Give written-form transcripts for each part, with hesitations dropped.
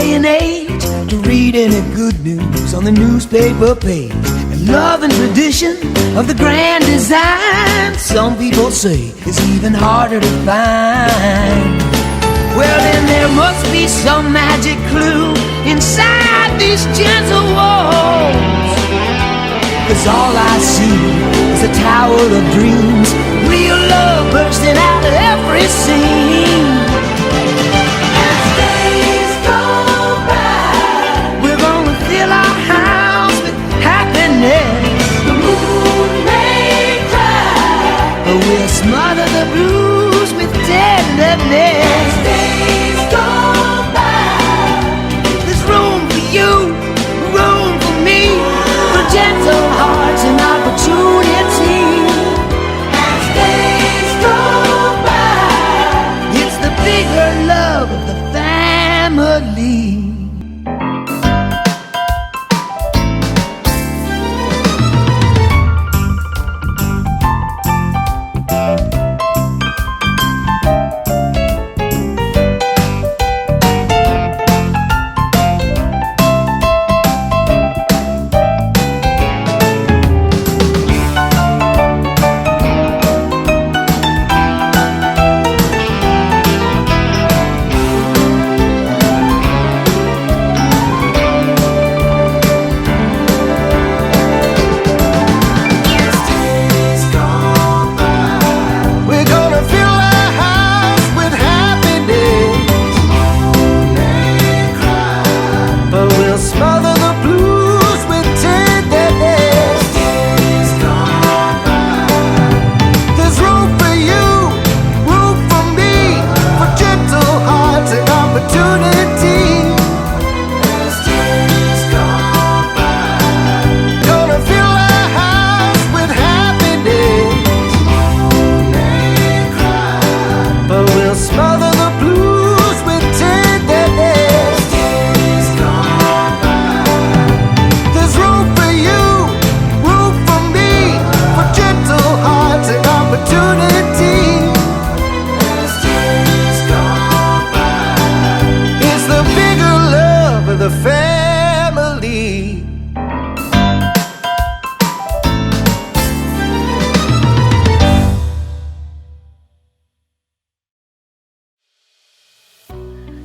day and age to read any good news on the newspaper page. And love and tradition of the grand design, some people say it's even harder to find. Well, then there must be some magic clue inside these gentle walls, 'cause all I see is a tower of dreams, real love bursting out of every scene. As days go by, we're gonna fill our house with happiness. The moon may cry, but we'll smother the blues with tenderness. As days go by, there's room for you, room for me, for gentle hearts and opportunity. As days go by, it's the bigger love of the family.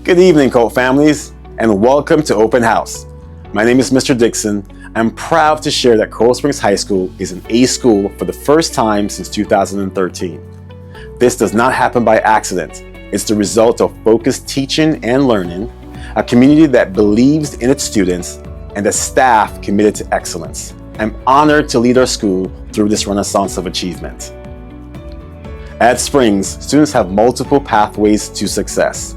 Good evening, Colt families, and welcome to Open House. My name is Mr. Dixon. I'm proud to share that Coral Springs High School is an AICE school for the first time since 2013. This does not happen by accident. It's the result of focused teaching and learning, a community that believes in its students, and a staff committed to excellence. I'm honored to lead our school through this renaissance of achievement. At Springs, students have multiple pathways to success.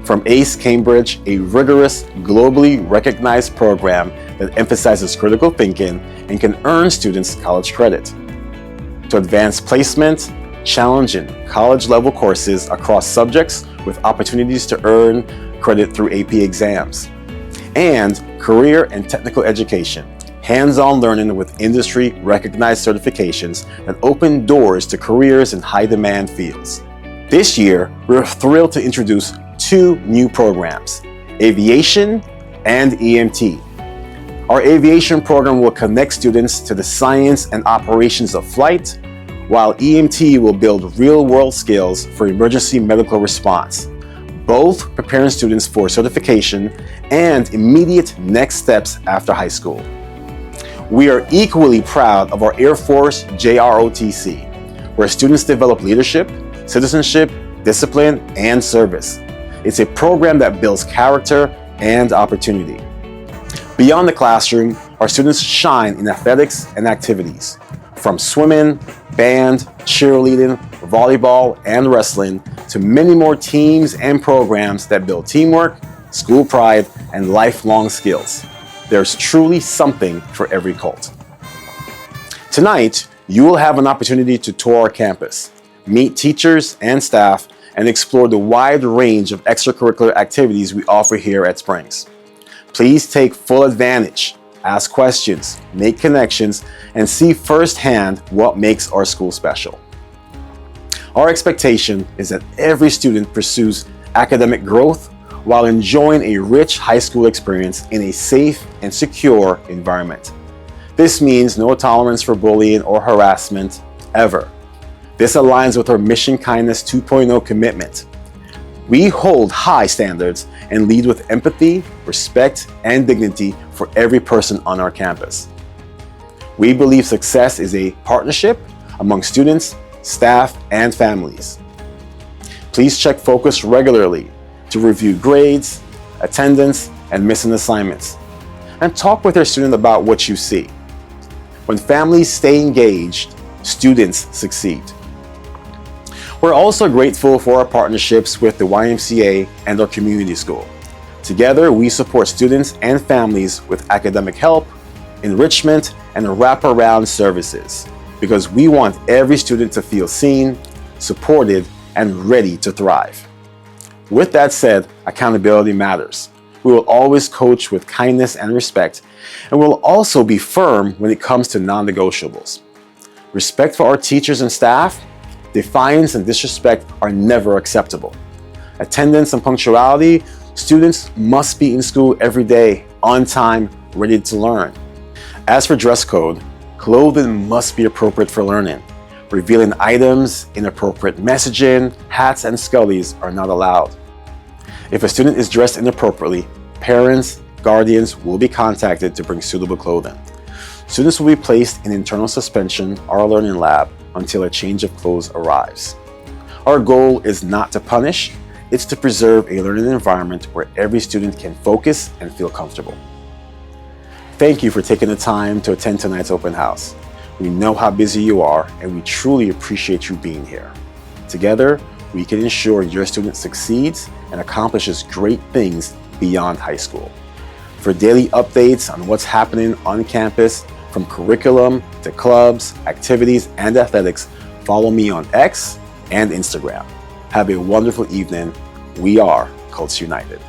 From AICE Cambridge, a rigorous, globally recognized program that emphasizes critical thinking and can earn students college credit, to advanced placement, challenging college-level courses across subjects with opportunities to earn credit through AP exams, and career and technical education, hands-on learning with industry-recognized certifications that open doors to careers in high-demand fields. This year, we're thrilled to introduce two new programs, Aviation and EMT. Our aviation program will connect students to the science and operations of flight, while EMT will build real-world skills for emergency medical response, both preparing students for certification and immediate next steps after high school. We are equally proud of our Air Force JROTC, where students develop leadership, citizenship, discipline, and service. It's a program that builds character and opportunity. Beyond the classroom, our students shine in athletics and activities, from swimming, band, cheerleading, volleyball, and wrestling, to many more teams and programs that build teamwork, school pride, and lifelong skills. There's truly something for every Colt. Tonight, you will have an opportunity to tour our campus, meet teachers and staff, and explore the wide range of extracurricular activities we offer here at Springs. Please take full advantage, ask questions, make connections, and see firsthand what makes our school special. Our expectation is that every student pursues academic growth while enjoying a rich high school experience in a safe and secure environment. This means no tolerance for bullying or harassment, ever. This aligns with our Mission Kindness 2.0 commitment. We hold high standards and lead with empathy, respect, and dignity for every person on our campus. We believe success is a partnership among students, staff, and families. Please check Focus regularly to review grades, attendance, and missing assignments, and talk with your student about what you see. When families stay engaged, students succeed. We're also grateful for our partnerships with the YMCA and our community school. Together, we support students and families with academic help, enrichment, and wraparound services, because we want every student to feel seen, supported, and ready to thrive. With that said, accountability matters. We will always coach with kindness and respect, and we'll also be firm when it comes to non-negotiables. Respect for our teachers and staff, defiance and disrespect are never acceptable. Attendance and punctuality, students must be in school every day, on time, ready to learn. As for dress code, clothing must be appropriate for learning. Revealing items, inappropriate messaging, hats, and scullies are not allowed. If a student is dressed inappropriately, parents, guardians will be contacted to bring suitable clothing. Students will be placed in internal suspension or a learning lab until a change of clothes arrives. Our goal is not to punish, it's to preserve a learning environment where every student can focus and feel comfortable. Thank you for taking the time to attend tonight's open house. We know how busy you are, and we truly appreciate you being here. Together, we can ensure your student succeeds and accomplishes great things beyond high school. For daily updates on what's happening on campus, from curriculum to clubs, activities, and athletics, follow me on X and Instagram. Have a wonderful evening. We are Colts United.